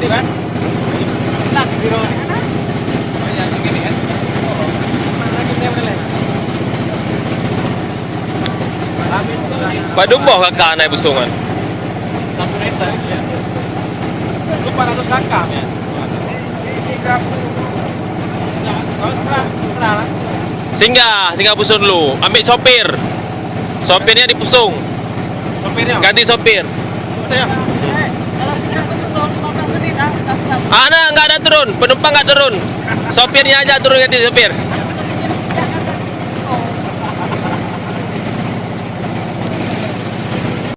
kan? Enak biro. Yang gini kan? Pak Dumboh kakak naik busungan. Satu desa ya. Lu 400 kakak ya. Singgah Pusung dulu. Ambil sopir. Sopirnya di Pusung. Sopirnya. Ganti sopir. Ya. Nggak ada turun. Penumpang nggak turun. Sopirnya aja turun ganti sopir.